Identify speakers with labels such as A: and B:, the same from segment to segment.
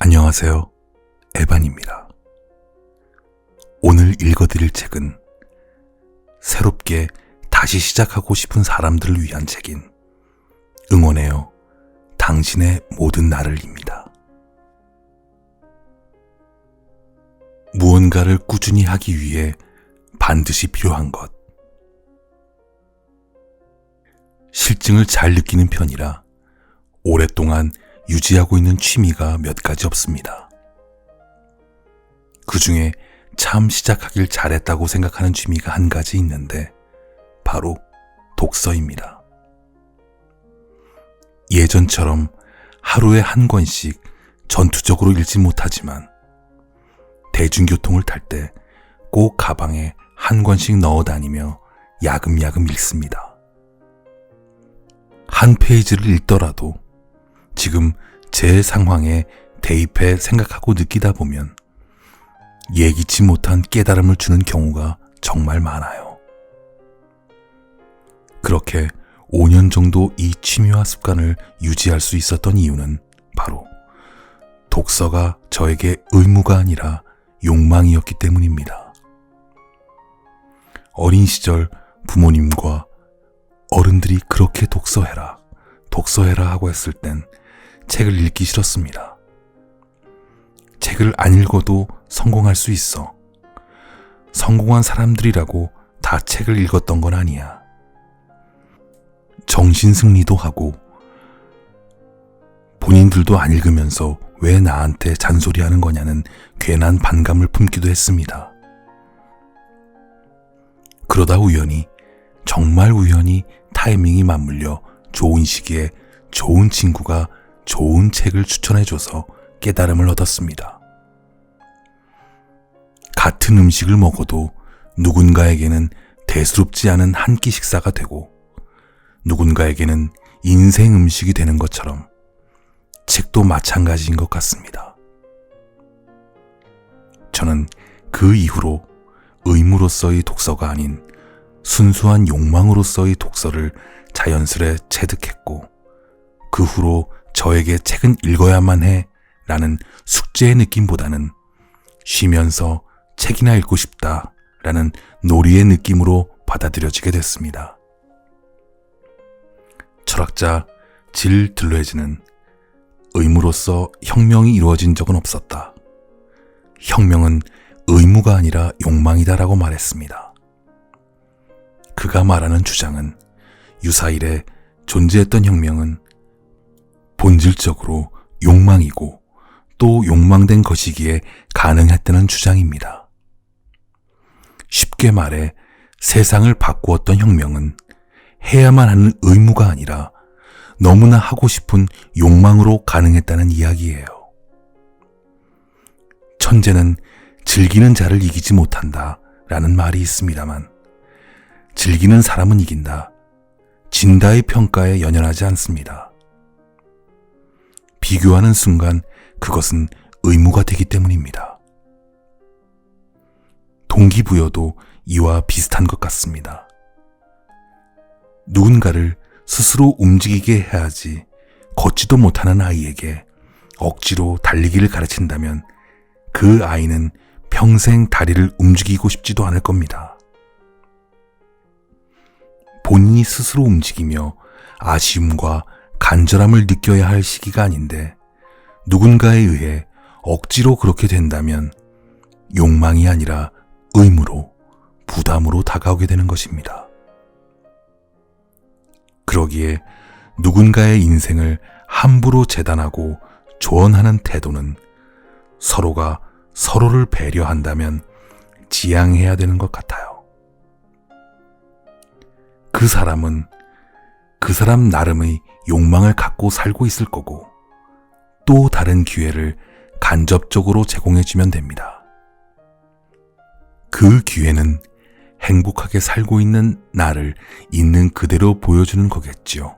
A: 안녕하세요. 에반입니다. 오늘 읽어드릴 책은 새롭게 다시 시작하고 싶은 사람들을 위한 책인 응원해요. 당신의 모든 날을입니다. 무언가를 꾸준히 하기 위해 반드시 필요한 것. 실증을 잘 느끼는 편이라 오랫동안 유지하고 있는 취미가 몇 가지 없습니다. 그 중에 참 시작하길 잘했다고 생각하는 취미가 한 가지 있는데 바로 독서입니다. 예전처럼 하루에 한 권씩 전투적으로 읽지 못하지만 대중교통을 탈 때 꼭 가방에 한 권씩 넣어 다니며 야금야금 읽습니다. 한 페이지를 읽더라도 지금 제 상황에 대입해 생각하고 느끼다 보면 예기치 못한 깨달음을 주는 경우가 정말 많아요. 그렇게 5년 정도 이 취미와 습관을 유지할 수 있었던 이유는 바로 독서가 저에게 의무가 아니라 욕망이었기 때문입니다. 어린 시절 부모님과 어른들이 그렇게 독서해라 하고 했을 땐 책을 읽기 싫었습니다. 책을 안 읽어도 성공할 수 있어. 성공한 사람들이라고 다 책을 읽었던 건 아니야. 정신승리도 하고 본인들도 안 읽으면서 왜 나한테 잔소리하는 거냐는 괜한 반감을 품기도 했습니다. 그러다 우연히, 정말 우연히 타이밍이 맞물려 좋은 시기에 좋은 친구가 좋은 책을 추천해줘서 깨달음을 얻었습니다. 같은 음식을 먹어도 누군가에게는 대수롭지 않은 한 끼 식사가 되고 누군가에게는 인생 음식이 되는 것처럼 책도 마찬가지인 것 같습니다. 저는 그 이후로 의무로서의 독서가 아닌 순수한 욕망으로서의 독서를 자연스레 체득했고 그 후로 저에게 책은 읽어야만 해 라는 숙제의 느낌보다는 쉬면서 책이나 읽고 싶다 라는 놀이의 느낌으로 받아들여지게 됐습니다. 철학자 질 들레즈는 의무로서 혁명이 이루어진 적은 없었다. 혁명은 의무가 아니라 욕망이다라고 말했습니다. 그가 말하는 주장은 유사일에 존재했던 혁명은 본질적으로 욕망이고 또 욕망된 것이기에 가능했다는 주장입니다. 쉽게 말해 세상을 바꾸었던 혁명은 해야만 하는 의무가 아니라 너무나 하고 싶은 욕망으로 가능했다는 이야기예요. 천재는 즐기는 자를 이기지 못한다 라는 말이 있습니다만 즐기는 사람은 이긴다, 진다의 평가에 연연하지 않습니다. 비교하는 순간 그것은 의무가 되기 때문입니다. 동기부여도 이와 비슷한 것 같습니다. 누군가를 스스로 움직이게 해야지 걷지도 못하는 아이에게 억지로 달리기를 가르친다면 그 아이는 평생 다리를 움직이고 싶지도 않을 겁니다. 본인이 스스로 움직이며 아쉬움과 간절함을 느껴야 할 시기가 아닌데 누군가에 의해 억지로 그렇게 된다면 욕망이 아니라 의무로, 부담으로 다가오게 되는 것입니다. 그러기에 누군가의 인생을 함부로 재단하고 조언하는 태도는 서로가 서로를 배려한다면 지양해야 되는 것 같아요. 그 사람은 그 사람 나름의 욕망을 갖고 살고 있을 거고 또 다른 기회를 간접적으로 제공해주면 됩니다. 그 기회는 행복하게 살고 있는 나를 있는 그대로 보여주는 거겠지요.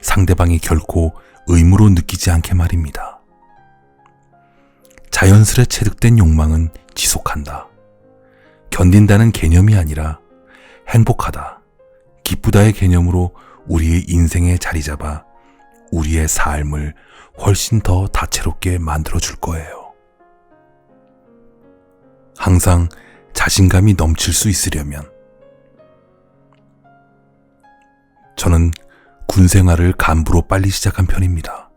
A: 상대방이 결코 의무로 느끼지 않게 말입니다. 자연스레 체득된 욕망은 지속한다. 견딘다는 개념이 아니라 행복하다, 기쁘다의 개념으로 우리의 인생에 자리 잡아 우리의 삶을 훨씬 더 다채롭게 만들어줄 거예요. 항상 자신감이 넘칠 수 있으려면 저는 군 생활을 간부로 빨리 시작한 편입니다.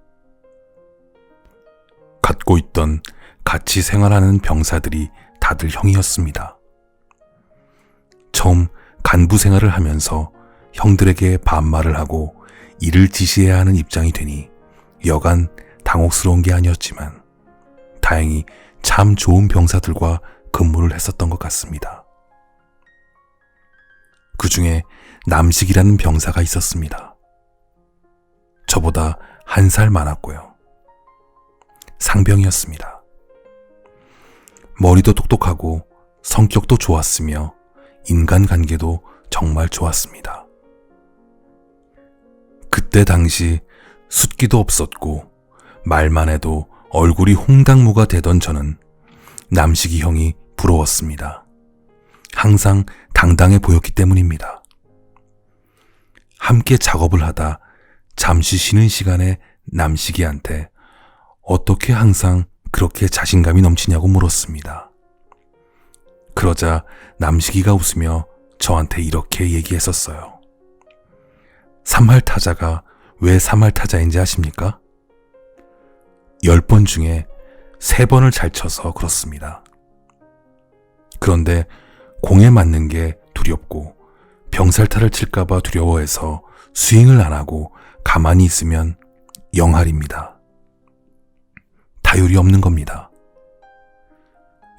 A: 갖고 있던 같이 생활하는 병사들이 다들 형이었습니다. 처음 간부 생활을 하면서 형들에게 반말을 하고 일을 지시해야 하는 입장이 되니 여간 당혹스러운 게 아니었지만 다행히 참 좋은 병사들과 근무를 했었던 것 같습니다. 그 중에 남식이라는 병사가 있었습니다. 저보다 1살 많았고요. 상병이었습니다. 머리도 똑똑하고 성격도 좋았으며 인간관계도 정말 좋았습니다. 그때 당시 숫기도 없었고 말만 해도 얼굴이 홍당무가 되던 저는 남식이 형이 부러웠습니다. 항상 당당해 보였기 때문입니다. 함께 작업을 하다 잠시 쉬는 시간에 남식이한테 어떻게 항상 그렇게 자신감이 넘치냐고 물었습니다. 그러자 남식이가 웃으며 저한테 이렇게 얘기했었어요. 3할 타자가 왜 3할 타자인지 아십니까? 10번 중에 3번을 잘 쳐서 그렇습니다. 그런데 공에 맞는 게 두렵고 병살타를 칠까봐 두려워해서 스윙을 안 하고 가만히 있으면 0할입니다. 타율이 없는 겁니다.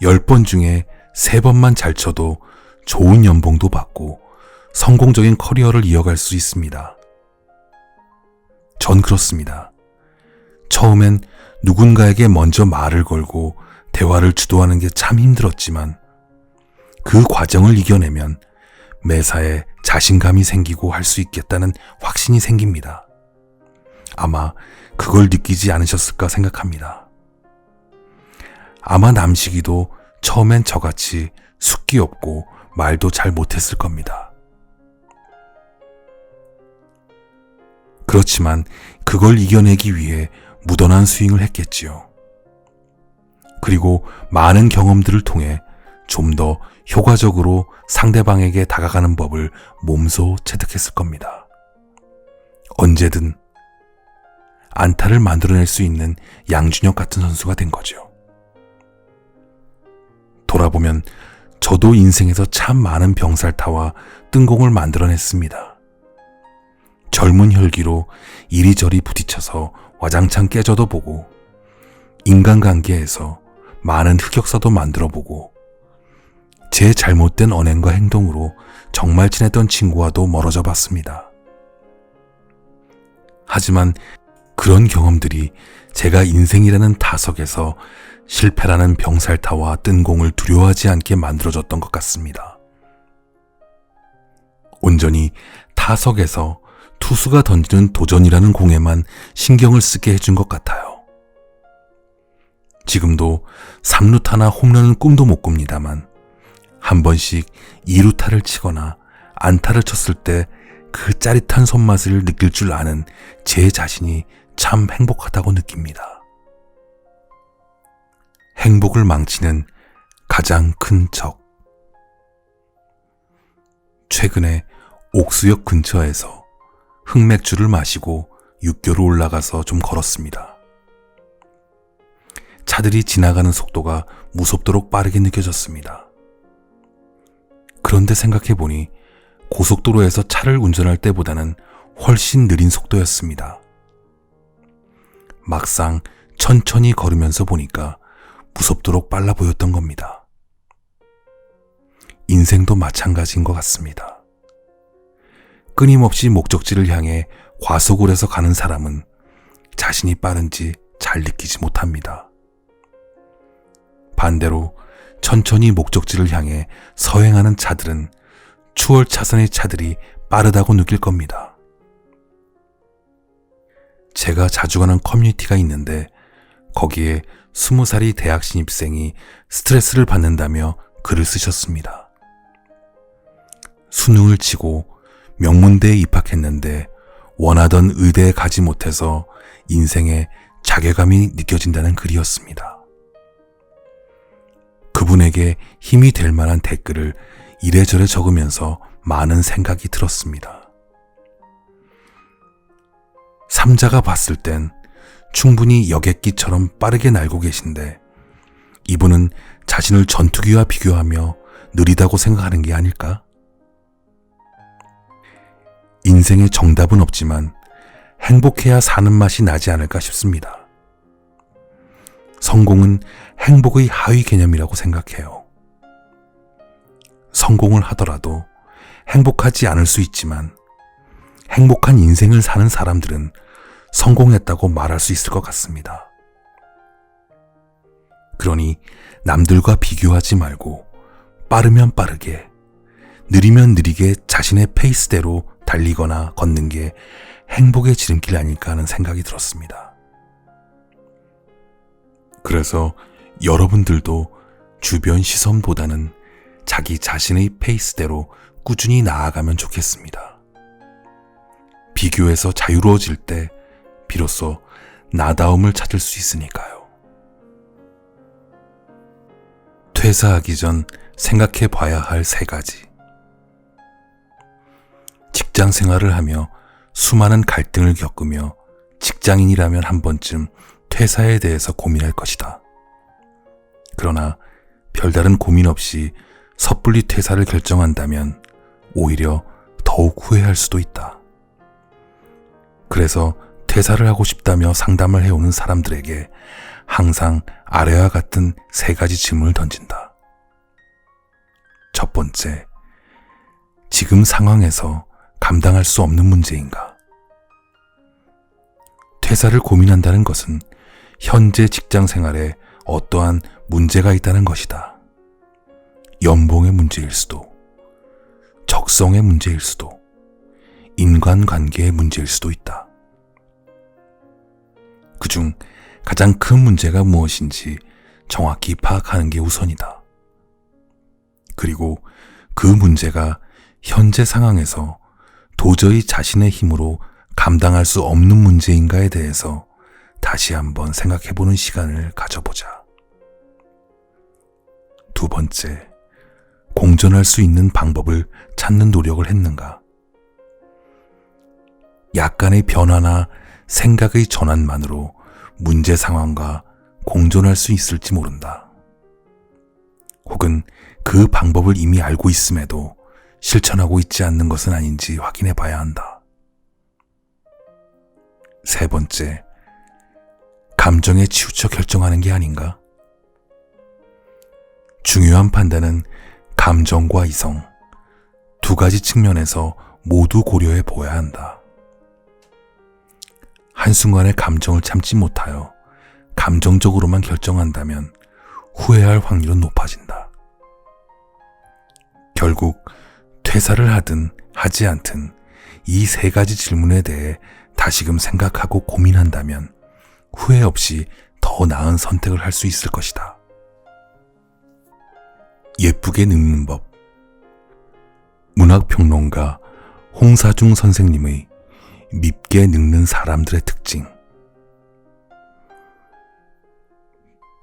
A: 10번 중에 3번만 잘 쳐도 좋은 연봉도 받고 성공적인 커리어를 이어갈 수 있습니다. 전 그렇습니다. 처음엔 누군가에게 먼저 말을 걸고 대화를 주도하는 게 참 힘들었지만 그 과정을 이겨내면 매사에 자신감이 생기고 할 수 있겠다는 확신이 생깁니다. 아마 그걸 느끼지 않으셨을까 생각합니다. 아마 남식이도 처음엔 저같이 숫기 없고 말도 잘 못했을 겁니다. 그렇지만 그걸 이겨내기 위해 무던한 스윙을 했겠지요. 그리고 많은 경험들을 통해 좀 더 효과적으로 상대방에게 다가가는 법을 몸소 체득했을 겁니다. 언제든 안타를 만들어낼 수 있는 양준혁 같은 선수가 된 거죠. 돌아보면 저도 인생에서 참 많은 병살타와 뜬공을 만들어냈습니다. 젊은 혈기로 이리저리 부딪혀서 와장창 깨져도 보고 인간관계에서 많은 흑역사도 만들어보고 제 잘못된 언행과 행동으로 정말 친했던 친구와도 멀어져 봤습니다. 하지만 그런 경험들이 제가 인생이라는 타석에서 실패라는 병살타와 뜬공을 두려워하지 않게 만들어졌던 것 같습니다. 온전히 타석에서 투수가 던지는 도전이라는 공에만 신경을 쓰게 해준 것 같아요. 지금도 3루타나 홈런은 꿈도 못 꿉니다만 한 번씩 2루타를 치거나 안타를 쳤을 때 그 짜릿한 손맛을 느낄 줄 아는 제 자신이 참 행복하다고 느낍니다. 행복을 망치는 가장 큰 적. 최근에 옥수역 근처에서 흑맥주를 마시고 육교로 올라가서 좀 걸었습니다. 차들이 지나가는 속도가 무섭도록 빠르게 느껴졌습니다. 그런데 생각해보니 고속도로에서 차를 운전할 때보다는 훨씬 느린 속도였습니다. 막상 천천히 걸으면서 보니까 무섭도록 빨라 보였던 겁니다. 인생도 마찬가지인 것 같습니다. 끊임없이 목적지를 향해 과속을 해서 가는 사람은 자신이 빠른지 잘 느끼지 못합니다. 반대로 천천히 목적지를 향해 서행하는 차들은 추월 차선의 차들이 빠르다고 느낄 겁니다. 제가 자주 가는 커뮤니티가 있는데 거기에 20살이 대학 신입생이 스트레스를 받는다며 글을 쓰셨습니다. 수능을 치고 명문대에 입학했는데 원하던 의대에 가지 못해서 인생에 자괴감이 느껴진다는 글이었습니다. 그분에게 힘이 될 만한 댓글을 이래저래 적으면서 많은 생각이 들었습니다. 삼자가 봤을 땐 충분히 여객기처럼 빠르게 날고 계신데 이분은 자신을 전투기와 비교하며 느리다고 생각하는 게 아닐까? 인생에 정답은 없지만 행복해야 사는 맛이 나지 않을까 싶습니다. 성공은 행복의 하위 개념이라고 생각해요. 성공을 하더라도 행복하지 않을 수 있지만 행복한 인생을 사는 사람들은 성공했다고 말할 수 있을 것 같습니다. 그러니 남들과 비교하지 말고 빠르면 빠르게, 느리면 느리게 자신의 페이스대로 달리거나 걷는 게 행복의 지름길 아닐까 하는 생각이 들었습니다. 그래서 여러분들도 주변 시선보다는 자기 자신의 페이스대로 꾸준히 나아가면 좋겠습니다. 비교해서 자유로워질 때 비로소 나다움을 찾을 수 있으니까요. 퇴사하기 전 생각해 봐야 할 3가지. 직장 생활을 하며 수많은 갈등을 겪으며 직장인이라면 한 번쯤 퇴사에 대해서 고민할 것이다. 그러나 별다른 고민 없이 섣불리 퇴사를 결정한다면 오히려 더욱 후회할 수도 있다. 그래서 퇴사를 하고 싶다며 상담을 해오는 사람들에게 항상 아래와 같은 3가지 질문을 던진다. 첫 번째, 지금 상황에서 감당할 수 없는 문제인가? 퇴사를 고민한다는 것은 현재 직장 생활에 어떠한 문제가 있다는 것이다. 연봉의 문제일 수도, 적성의 문제일 수도, 인간관계의 문제일 수도 있다. 그중 가장 큰 문제가 무엇인지 정확히 파악하는 게 우선이다. 그리고 그 문제가 현재 상황에서 도저히 자신의 힘으로 감당할 수 없는 문제인가에 대해서 다시 한번 생각해보는 시간을 가져보자. 두 번째, 공존할 수 있는 방법을 찾는 노력을 했는가? 약간의 변화나 생각의 전환만으로 문제 상황과 공존할 수 있을지 모른다. 혹은 그 방법을 이미 알고 있음에도 실천하고 있지 않는 것은 아닌지 확인해 봐야 한다. 세 번째, 감정에 치우쳐 결정하는 게 아닌가? 중요한 판단은 감정과 이성, 2가지 측면에서 모두 고려해 보아야 한다. 한순간의 감정을 참지 못하여 감정적으로만 결정한다면 후회할 확률은 높아진다. 결국 퇴사를 하든 하지 않든 이 3가지 질문에 대해 다시금 생각하고 고민한다면 후회 없이 더 나은 선택을 할 수 있을 것이다. 예쁘게 늙는 법. 문학평론가 홍사중 선생님의 밉게 늙는 사람들의 특징.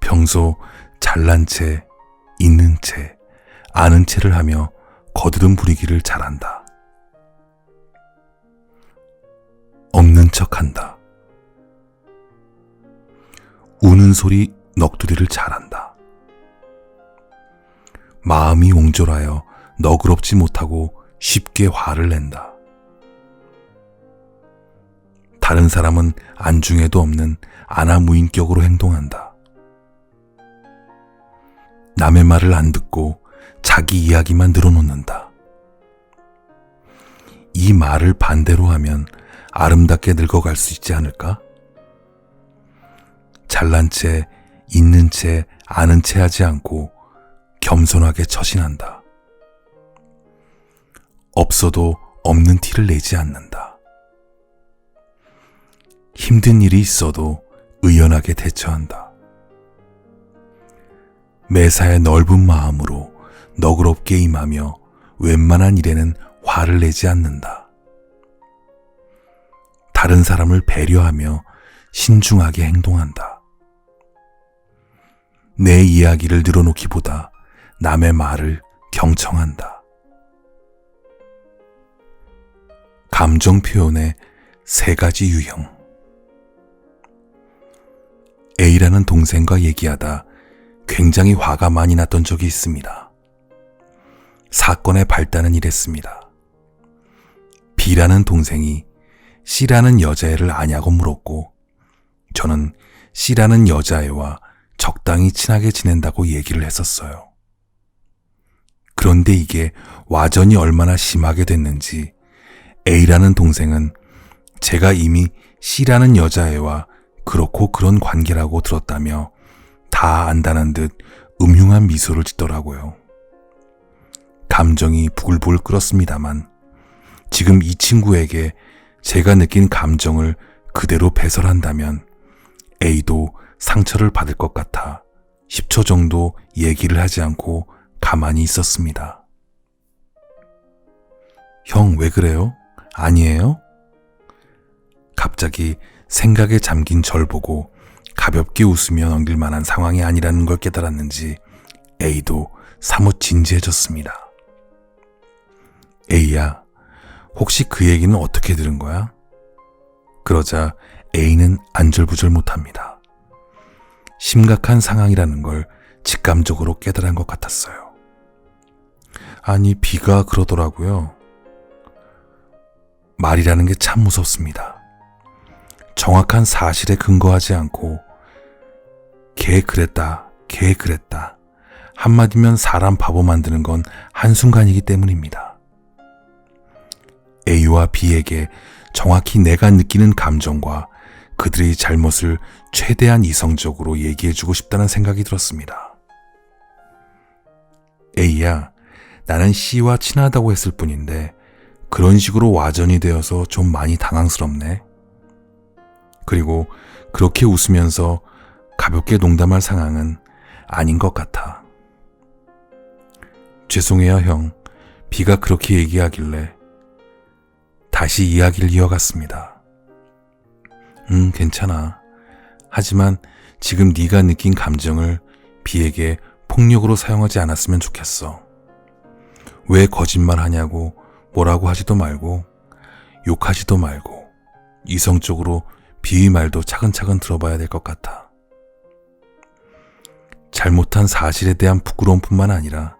A: 평소 잘난 채, 있는 채, 아는 채를 하며 거드름 부리기를 잘한다. 없는 척한다. 우는 소리 넋두리를 잘한다. 마음이 옹졸하여 너그럽지 못하고 쉽게 화를 낸다. 다른 사람은 안중에도 없는 아나무인격으로 행동한다. 남의 말을 안 듣고 자기 이야기만 늘어놓는다. 이 말을 반대로 하면 아름답게 늙어갈 수 있지 않을까? 잘난 채, 있는 채, 아는 채 하지 않고 겸손하게 처신한다. 없어도 없는 티를 내지 않는다. 힘든 일이 있어도 의연하게 대처한다. 매사에 넓은 마음으로 너그럽게 임하며 웬만한 일에는 화를 내지 않는다. 다른 사람을 배려하며 신중하게 행동한다. 내 이야기를 늘어놓기보다 남의 말을 경청한다. 감정 표현의 3가지 유형. A라는 동생과 얘기하다 굉장히 화가 많이 났던 적이 있습니다. 사건의 발단은 이랬습니다. B라는 동생이 C라는 여자애를 아냐고 물었고 저는 C라는 여자애와 적당히 친하게 지낸다고 얘기를 했었어요. 그런데 이게 와전이 얼마나 심하게 됐는지 A라는 동생은 제가 이미 C라는 여자애와 그렇고 그런 관계라고 들었다며 다 안다는 듯 음흉한 미소를 짓더라고요. 감정이 부글부글 끓었습니다만 지금 이 친구에게 제가 느낀 감정을 그대로 배설한다면 A도 상처를 받을 것 같아 10초 정도 얘기를 하지 않고 가만히 있었습니다. 형, 왜 그래요? 아니에요? 갑자기 생각에 잠긴 절 보고 가볍게 웃으며 넘길 만한 상황이 아니라는 걸 깨달았는지 A도 사뭇 진지해졌습니다. A야, 혹시 그 얘기는 어떻게 들은 거야? 그러자 A는 안절부절 못합니다. 심각한 상황이라는 걸 직감적으로 깨달은 것 같았어요. 아니, B가 그러더라고요. 말이라는 게 참 무섭습니다. 정확한 사실에 근거하지 않고 걔 그랬다 한마디면 사람 바보 만드는 건 한순간이기 때문입니다. A와 B에게 정확히 내가 느끼는 감정과 그들의 잘못을 최대한 이성적으로 얘기해주고 싶다는 생각이 들었습니다. A야, 나는 C와 친하다고 했을 뿐인데 그런 식으로 와전이 되어서 좀 많이 당황스럽네. 그리고 그렇게 웃으면서 가볍게 농담할 상황은 아닌 것 같아. 죄송해요, 형. B가 그렇게 얘기하길래 다시 이야기를 이어갔습니다. 괜찮아. 하지만 지금 네가 느낀 감정을 B에게 폭력으로 사용하지 않았으면 좋겠어. 왜 거짓말하냐고 뭐라고 하지도 말고 욕하지도 말고 이성적으로 B의 말도 차근차근 들어봐야 될 것 같아. 잘못한 사실에 대한 부끄러움뿐만 아니라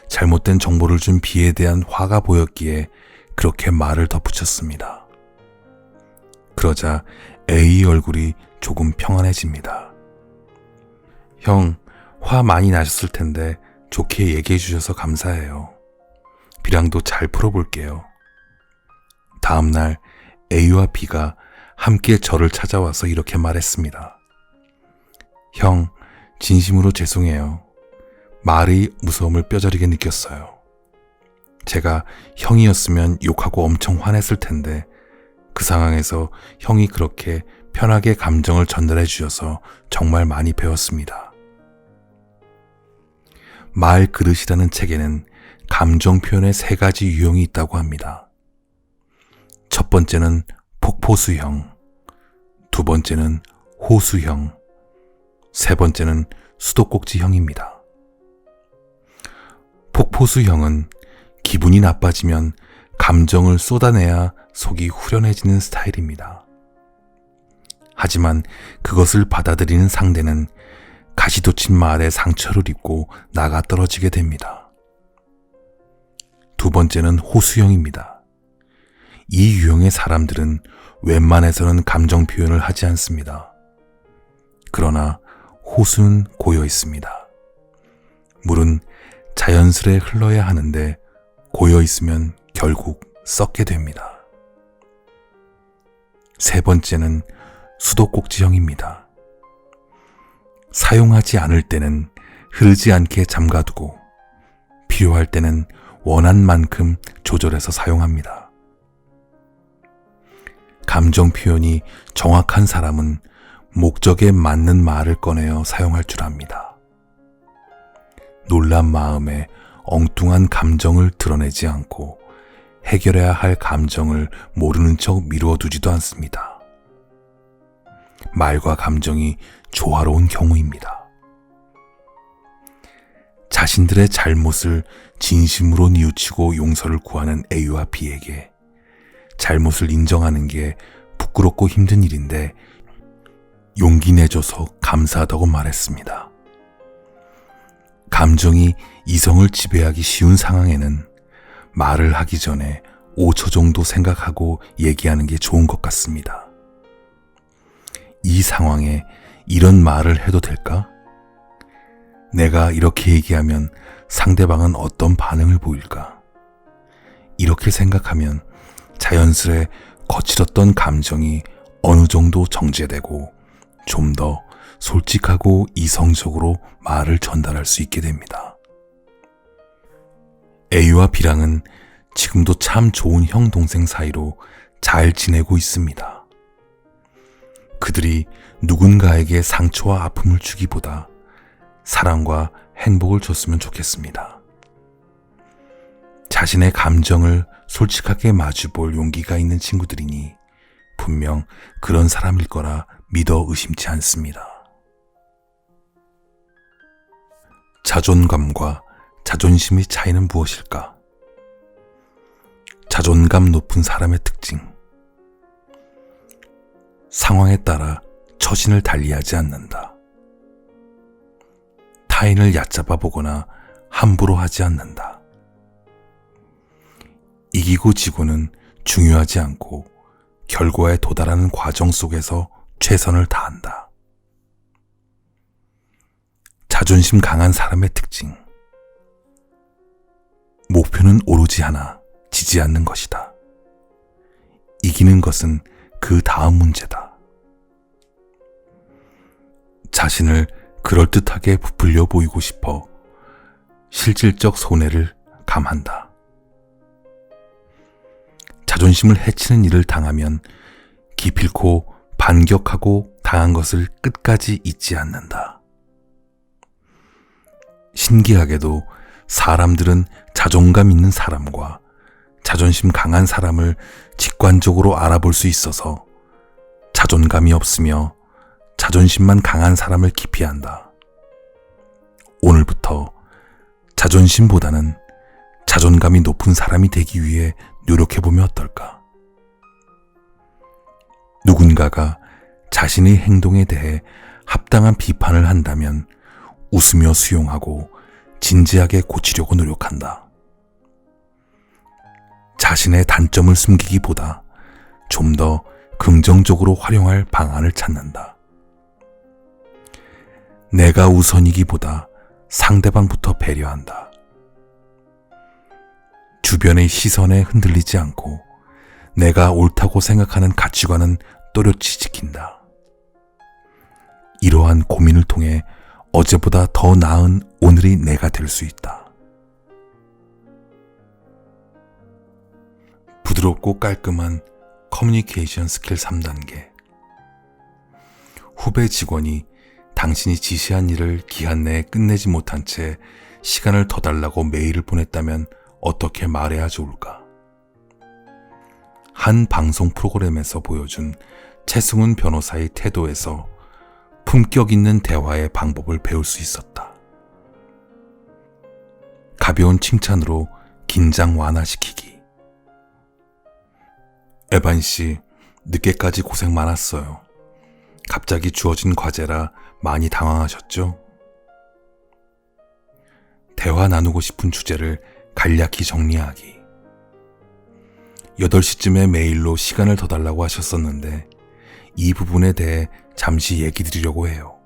A: 잘못된 정보를 준 B에 대한 화가 보였기에 그렇게 말을 덧붙였습니다. 그러자 A의 얼굴이 조금 평안해집니다. 형, 화 많이 나셨을 텐데 좋게 얘기해 주셔서 감사해요. B랑도 잘 풀어볼게요. 다음 날 A와 B가 함께 저를 찾아와서 이렇게 말했습니다. 형, 진심으로 죄송해요. 말의 무서움을 뼈저리게 느꼈어요. 제가 형이었으면 욕하고 엄청 화냈을 텐데 그 상황에서 형이 그렇게 편하게 감정을 전달해 주셔서 정말 많이 배웠습니다. 말 그릇이라는 책에는 감정 표현의 3가지 유형이 있다고 합니다. 첫 번째는 폭포수형, 두 번째는 호수형, 세 번째는 수도꼭지형입니다. 폭포수형은 기분이 나빠지면 감정을 쏟아내야 속이 후련해지는 스타일입니다. 하지만 그것을 받아들이는 상대는 가시돋친 말에 상처를 입고 나가 떨어지게 됩니다. 두 번째는 호수형입니다. 이 유형의 사람들은 웬만해서는 감정 표현을 하지 않습니다. 그러나 호수는 고여 있습니다. 물은 자연스레 흘러야 하는데 고여 있으면 결국 썩게 됩니다. 세 번째는 수도꼭지형입니다. 사용하지 않을 때는 흐르지 않게 잠가두고 필요할 때는 원한 만큼 조절해서 사용합니다. 감정 표현이 정확한 사람은 목적에 맞는 말을 꺼내어 사용할 줄 압니다. 놀란 마음에 엉뚱한 감정을 드러내지 않고 해결해야 할 감정을 모르는 척 미루어 두지도 않습니다. 말과 감정이 조화로운 경우입니다. 자신들의 잘못을 진심으로 뉘우치고 용서를 구하는 A와 B에게 잘못을 인정하는 게 부끄럽고 힘든 일인데 용기 내줘서 감사하다고 말했습니다. 감정이 이성을 지배하기 쉬운 상황에는 말을 하기 전에 5초 정도 생각하고 얘기하는 게 좋은 것 같습니다. 이 상황에 이런 말을 해도 될까? 내가 이렇게 얘기하면 상대방은 어떤 반응을 보일까? 이렇게 생각하면 자연스레 거칠었던 감정이 어느 정도 정제되고 좀 더 솔직하고 이성적으로 말을 전달할 수 있게 됩니다. A와 B랑은 지금도 참 좋은 형 동생 사이로 잘 지내고 있습니다. 그들이 누군가에게 상처와 아픔을 주기보다 사랑과 행복을 줬으면 좋겠습니다. 자신의 감정을 솔직하게 마주볼 용기가 있는 친구들이니 분명 그런 사람일 거라 믿어 의심치 않습니다. 자존감과 자존심의 차이는 무엇일까? 자존감 높은 사람의 특징. 상황에 따라 처신을 달리하지 않는다. 타인을 얕잡아 보거나 함부로 하지 않는다. 이기고 지고는 중요하지 않고 결과에 도달하는 과정 속에서 최선을 다한다. 자존심 강한 사람의 특징. 목표는 오로지 하나, 지지 않는 것이다. 이기는 것은 그 다음 문제다. 자신을 그럴듯하게 부풀려 보이고 싶어 실질적 손해를 감한다. 자존심을 해치는 일을 당하면 기필코 반격하고 당한 것을 끝까지 잊지 않는다. 신기하게도 사람들은 자존감 있는 사람과 자존심 강한 사람을 직관적으로 알아볼 수 있어서 자존감이 없으며 자존심만 강한 사람을 기피한다. 오늘부터 자존심보다는 자존감이 높은 사람이 되기 위해 노력해보면 어떨까? 누군가가 자신의 행동에 대해 합당한 비판을 한다면 웃으며 수용하고 진지하게 고치려고 노력한다. 자신의 단점을 숨기기보다 좀 더 긍정적으로 활용할 방안을 찾는다. 내가 우선이기보다 상대방부터 배려한다. 주변의 시선에 흔들리지 않고 내가 옳다고 생각하는 가치관은 또렷이 지킨다. 이러한 고민을 통해 어제보다 더 나은 오늘이 내가 될 수 있다. 부드럽고 깔끔한 커뮤니케이션 스킬 3단계. 후배 직원이 당신이 지시한 일을 기한 내에 끝내지 못한 채 시간을 더 달라고 메일을 보냈다면 어떻게 말해야 좋을까? 한 방송 프로그램에서 보여준 최승훈 변호사의 태도에서 품격 있는 대화의 방법을 배울 수 있었다. 가벼운 칭찬으로 긴장 완화시키기. 에반 씨, 늦게까지 고생 많았어요. 갑자기 주어진 과제라 많이 당황하셨죠? 대화 나누고 싶은 주제를 간략히 정리하기. 8시쯤에 메일로 시간을 더 달라고 하셨었는데 이 부분에 대해 잠시 얘기 드리려고 해요.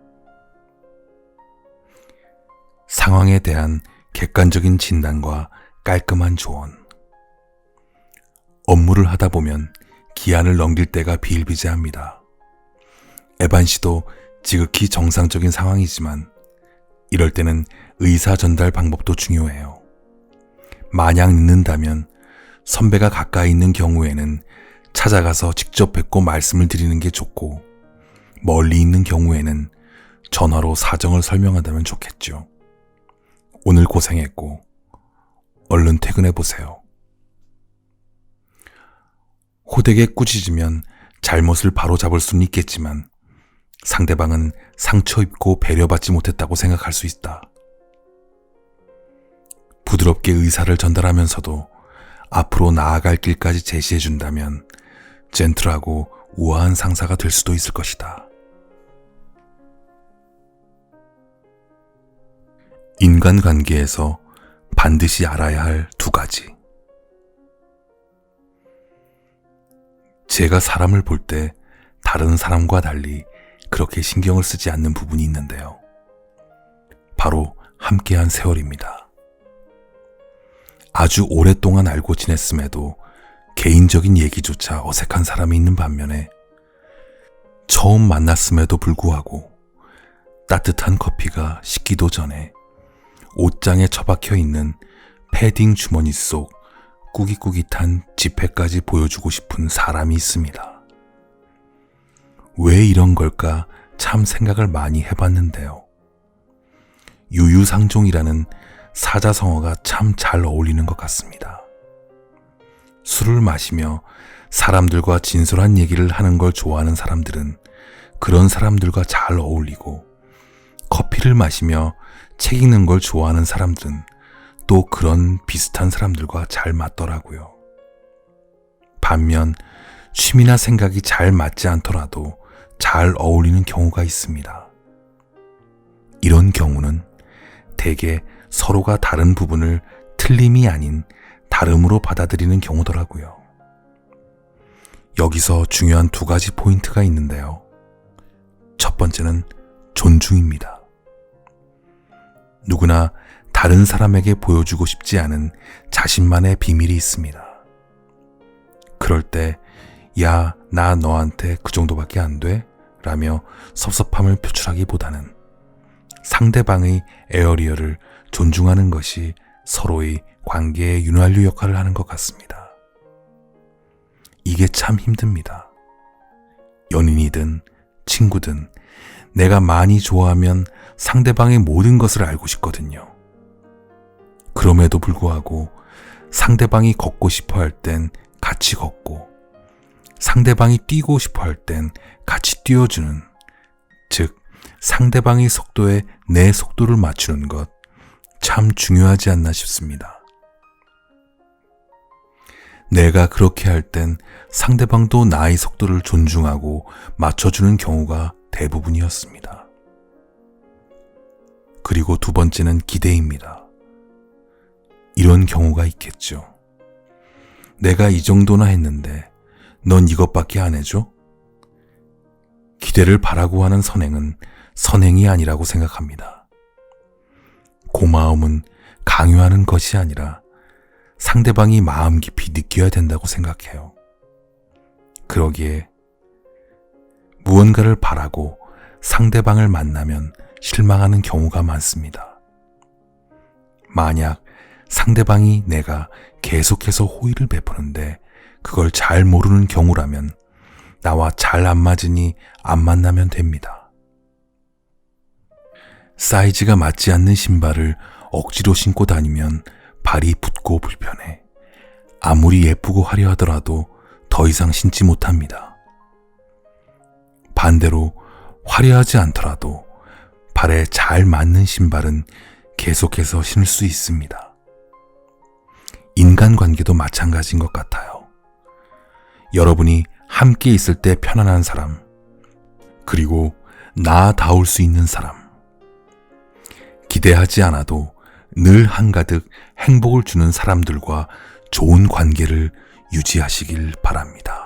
A: 상황에 대한 객관적인 진단과 깔끔한 조언. 업무를 하다 보면 기한을 넘길 때가 비일비재합니다. 에반 씨도 지극히 정상적인 상황이지만 이럴 때는 의사 전달 방법도 중요해요. 마냥 늦는다면 선배가 가까이 있는 경우에는 찾아가서 직접 뵙고 말씀을 드리는 게 좋고, 멀리 있는 경우에는 전화로 사정을 설명한다면 좋겠죠. 오늘 고생했고 얼른 퇴근해 보세요. 호되게 꾸짖으면 잘못을 바로잡을 수는 있겠지만 상대방은 상처 입고 배려받지 못했다고 생각할 수 있다. 부드럽게 의사를 전달하면서도 앞으로 나아갈 길까지 제시해준다면 젠틀하고 우아한 상사가 될 수도 있을 것이다. 인간관계에서 반드시 알아야 할 두 가지. 제가 사람을 볼 때 다른 사람과 달리 그렇게 신경을 쓰지 않는 부분이 있는데요. 바로 함께한 세월입니다. 아주 오랫동안 알고 지냈음에도 개인적인 얘기조차 어색한 사람이 있는 반면에 처음 만났음에도 불구하고 따뜻한 커피가 식기도 전에 옷장에 처박혀 있는 패딩 주머니 속 꾸깃꾸깃한 지폐까지 보여주고 싶은 사람이 있습니다. 왜 이런 걸까 참 생각을 많이 해봤는데요. 유유상종이라는 사자성어가 참 잘 어울리는 것 같습니다. 술을 마시며 사람들과 진솔한 얘기를 하는 걸 좋아하는 사람들은 그런 사람들과 잘 어울리고, 커피를 마시며 책 읽는 걸 좋아하는 사람들은 또 그런 비슷한 사람들과 잘 맞더라고요. 반면 취미나 생각이 잘 맞지 않더라도 잘 어울리는 경우가 있습니다. 이런 경우는 대개 서로가 다른 부분을 틀림이 아닌 다름으로 받아들이는 경우더라고요. 여기서 중요한 두 가지 포인트가 있는데요. 첫 번째는 존중입니다. 누구나 다른 사람에게 보여주고 싶지 않은 자신만의 비밀이 있습니다. 그럴 때 야, 나 너한테 그 정도밖에 안 돼? 라며 섭섭함을 표출하기보다는 상대방의 에어리어를 존중하는 것이 서로의 관계의 윤활유 역할을 하는 것 같습니다. 이게 참 힘듭니다. 연인이든 친구든 내가 많이 좋아하면 상대방의 모든 것을 알고 싶거든요. 그럼에도 불구하고 상대방이 걷고 싶어 할 땐 같이 걷고, 상대방이 뛰고 싶어 할 땐 같이 뛰어주는, 즉 상대방의 속도에 내 속도를 맞추는 것, 참 중요하지 않나 싶습니다. 내가 그렇게 할 땐 상대방도 나의 속도를 존중하고 맞춰주는 경우가 대부분이었습니다. 그리고 두 번째는 기대입니다. 이런 경우가 있겠죠. 내가 이 정도나 했는데 넌 이것밖에 안 해줘? 기대를 바라고 하는 선행은 선행이 아니라고 생각합니다. 고마움은 강요하는 것이 아니라 상대방이 마음 깊이 느껴야 된다고 생각해요. 그러기에 무언가를 바라고 상대방을 만나면 실망하는 경우가 많습니다. 만약 상대방이 내가 계속해서 호의를 베푸는데 그걸 잘 모르는 경우라면 나와 잘 안 맞으니 안 만나면 됩니다. 사이즈가 맞지 않는 신발을 억지로 신고 다니면 발이 붓고 불편해 아무리 예쁘고 화려하더라도 더 이상 신지 못합니다. 반대로 화려하지 않더라도 발에 잘 맞는 신발은 계속해서 신을 수 있습니다. 인간관계도 마찬가지인 것 같아요. 여러분이 함께 있을 때 편안한 사람, 그리고 나다울 수 있는 사람, 기대하지 않아도 늘 한가득 행복을 주는 사람들과 좋은 관계를 유지하시길 바랍니다.